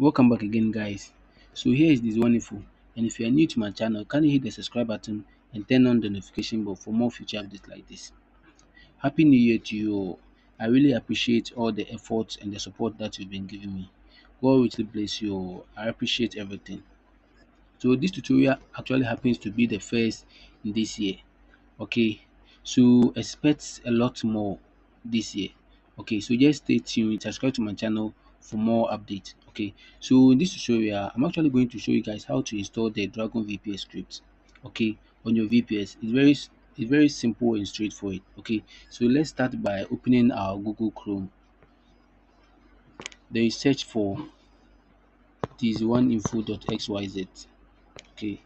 Welcome back again, guys. So here is this one info, and if you are new to my channel, kindly hit the subscribe button and turn on the notification bell for more future updates like this. Happy New Year to you all. I really appreciate all the efforts and the support that you've been giving me. God richly bless you all. I appreciate everything. So this tutorial actually happens to be the first in this year. Okay, so expect a lot more this year. Okay, so just stay tuned, subscribe to my channel for more updates. Okay, so in this tutorial I'm actually going to show you guys how to install the Dragon VPS script. Okay, on your VPS. It's very simple and straightforward. Okay, so let's start by opening our Google Chrome. Then you search for this one info.xyz. Okay,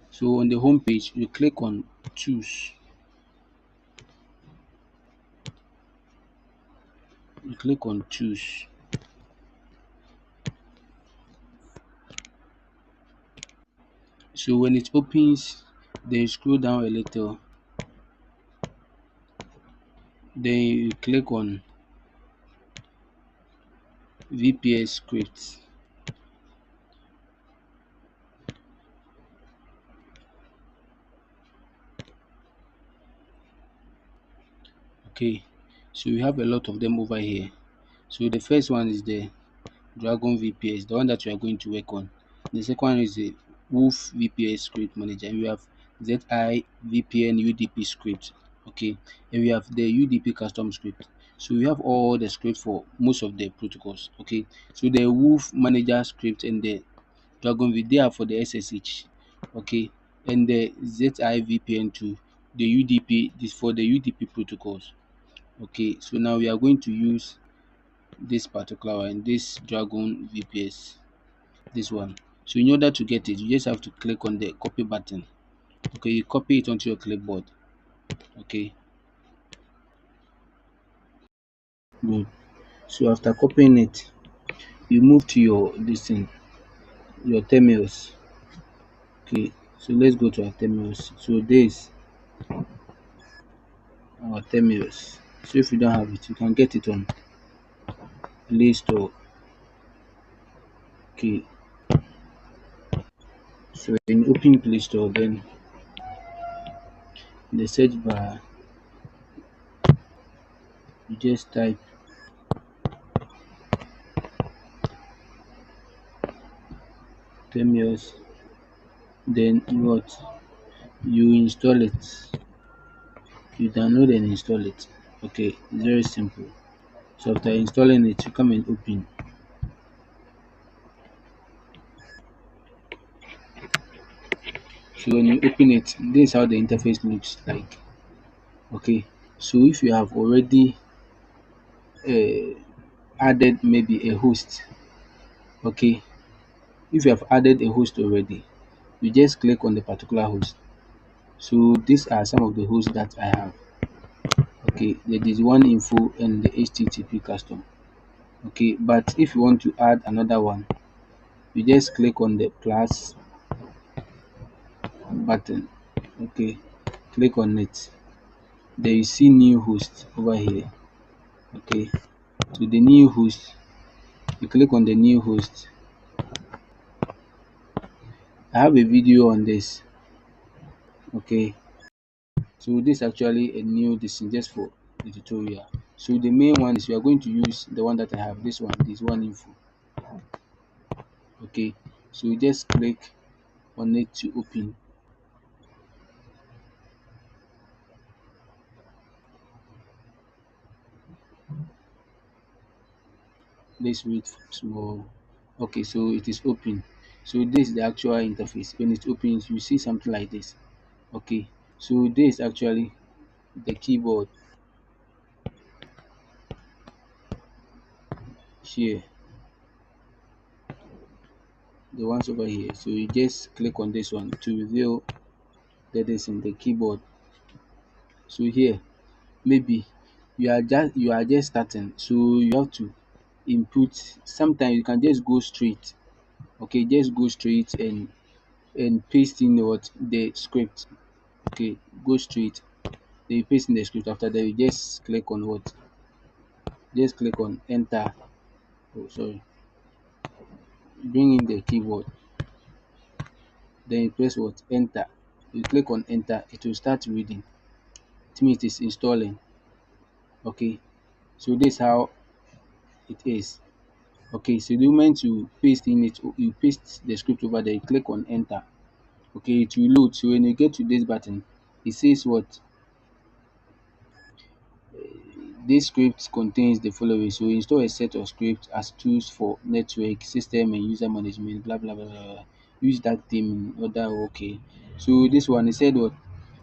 so on the home page you click on tools. You click on tools. So when it opens, then you scroll down a little, then you click on VPS scripts. Okay, so we have a lot of them over here. So the first one is the Dragon VPS, the one that we are going to work on. The second one is the Wolf VPS script manager. And we have ZI VPN UDP script. Okay, and we have the UDP custom script. So we have all the script for most of the protocols. Okay, so the Wolf manager script and the Dragon V, they are for the SSH. Okay, and the ZI VPN2, the UDP, this for the UDP protocols. Okay, so now we are going to use this particular one, this Dragon VPS, this one. So in order to get it, you just have to click on the copy button. Okay, you copy it onto your clipboard. Okay, good. So after copying it, you move to your this thing, your Termius. Okay, so let's go to our Termius. So this our Termius. So if you don't have it, you can get it on Play Store. Okay, so in open Play Store, then in the search bar, you just type Termius, then what? You install it, you download and install it. Okay, it's very simple. So after installing it, you come and open. So when you open it, this is how the interface looks like. Okay, so if you have already uh, added maybe a host, okay, if you have added a host already, you just click on the particular host. So these are some of the hosts that I have. Okay, there is one info and the HTTP custom. Okay, but if you want to add another one, you just click on the plus button. Okay, click on it. Then you see new host over here. Okay, so the new host, you click on the new host. I have a video on this. Okay, so this is actually a new this just for the tutorial. So the main one is we are going to use the one that I have, this one info. Okay, so you just click on it to open. Let's wait small. Okay, so it is open. So this is the actual interface. When it opens, you see something like this. Okay, so this is actually the keyboard here, the ones over here. So you just click on this one to reveal that is in the keyboard. So here, maybe you are just starting, so you have to input. Sometimes you can just go straight. Okay, just go straight and paste in what the script. Okay, go straight. Then you paste in the script. After that, you just click on what? Just click on enter. Oh, sorry. Bring in the keyboard, then you press what? Enter. You click on enter, it will start reading. It means it is installing. Okay, so this is how it is. Okay, so the moment you paste in it, you paste the script over there, you click on enter. Okay, it will load. So when you get to this button, it says what? This script contains the following. So install a set of scripts as tools for network, system and user management, blah blah blah blah. Use that theme in order. Okay. So this one, it said what?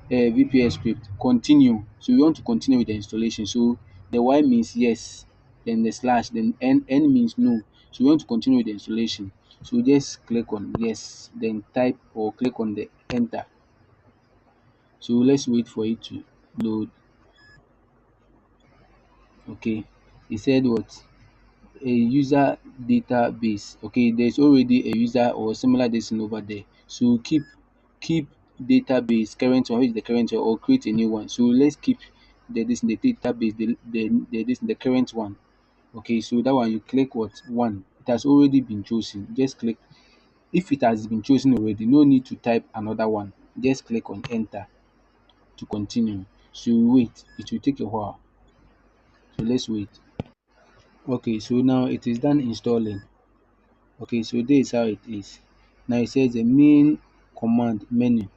VPS script. Continue. So we want to continue with the installation. So the Y means yes, then the slash, then N means no. So we want to continue with the installation. So just click on yes, then type or click on the enter. So let's wait for it to load. Okay. It said what? A user database. Okay, there's already a user or similar this thing over there. So keep database current one, which is the current one, or create a new one. So let's keep the database, the current one. Okay, so that one you click what? One. It has already been chosen. Just click. If it has been chosen already, no need to type another one. Just click on enter to continue. So wait, it will take a while. So let's wait. Okay, so now it is done installing. Okay, so this is how it is. Now it says the main command menu.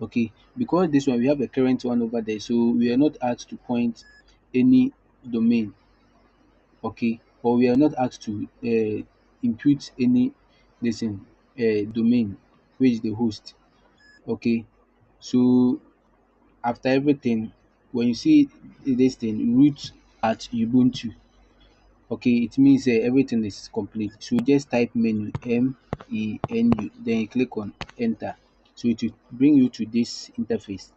Okay, because this one we have a current one over there, so we are not asked to point any domain. Okay, or we are not asked to input any listen domain, which is the host. Okay, so after everything, when you see this thing root at Ubuntu, okay, it means everything is complete. So just type menu menu, then you click on enter. So it will bring you to this interface.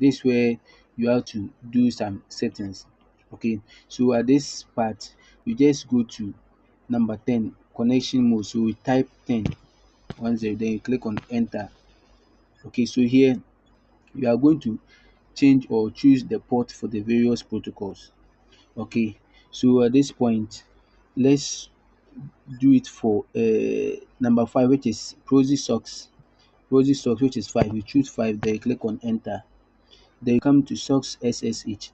This where you have to do some settings. Okay, so at this part, you just go to number 10 connection mode. So we type 10 10, then you click on enter. Okay, so here you are going to change or choose the port for the various protocols. Okay, so at this point, let's do it for number 5, which is Prosy socks, which is 5. You choose 5, then you click on enter. Then you come to socks SSH.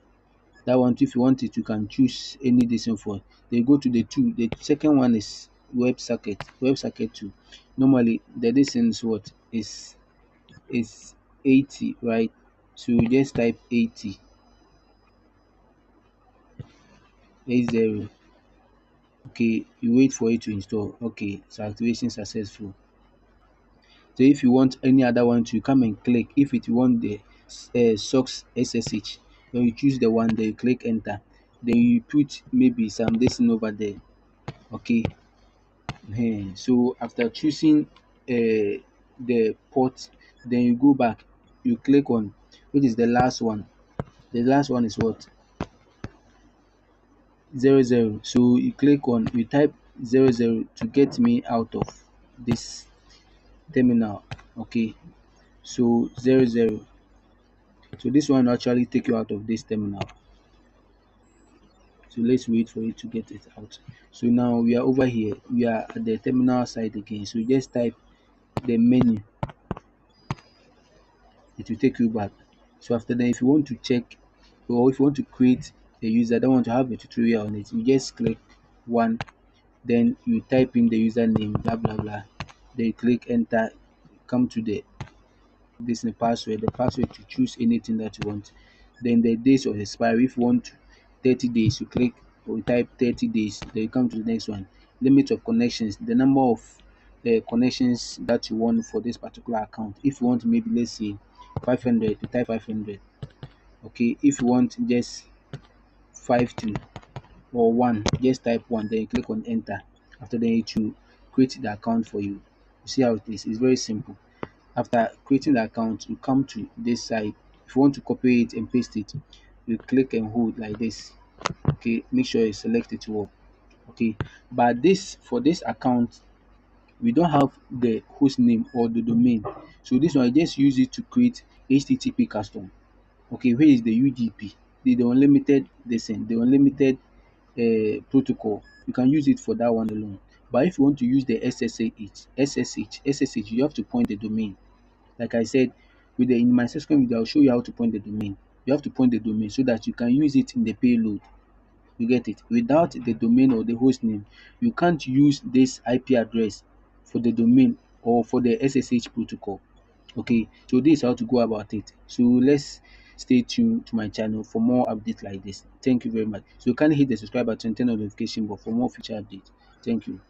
That one, if you want it, you can choose any decision for. Then you go to the 2. The second one is web socket 2. Normally the distance what is 80, right? So you just type 80. Okay, you wait for it to install. Okay, so activation successful. So if you want any other one to come and click, if it you want the socks SSH, then you choose the one, then you click enter. Then you put maybe some this thing over there. Okay. So after choosing the port, then you go back, you click on which is the last one. The last one is what? 00. So you click on, you type 00 to get me out of this terminal. Okay, so 00. So this one will actually take you out of this terminal. So let's wait for it to get it out. So now we are over here, we are at the terminal side again. So just type the menu, it will take you back. So after that, if you want to check or if you want to create a user, don't want to have a tutorial on it, you just click one, then you type in the username, blah blah blah, then you click enter, come to this is the password to choose anything that you want. Then the days of expiry, if you want 30 days, you click or you type 30 days, then you come to the next one. Limit of connections, the number of connections that you want for this particular account. If you want maybe let's say 500, you type 500. Okay, if you want just 50 or 1, just type 1, then you click on enter. After then it will create the account for you. You see how it is? It's very simple. After creating the account, you come to this side. If you want to copy it and paste it, you click and hold like this. Okay, make sure you select it all. Okay, but this for this account, we don't have the host name or the domain. So this one I just use it to create HTTP custom. Okay, where is the UDP? The unlimited the unlimited protocol, you can use it for that one alone. But if you want to use the SSH, you have to point the domain. Like I said, with the in my second video, I'll show you how to point the domain. You have to point the domain so that you can use it in the payload. You get it? Without the domain or the host name, you can't use this IP address for the domain or for the SSH protocol. Okay, so this is how to go about it. So let's stay tuned to my channel for more updates like this. Thank you very much. So you can hit the subscribe button, turn on notification, but for more future updates. Thank you.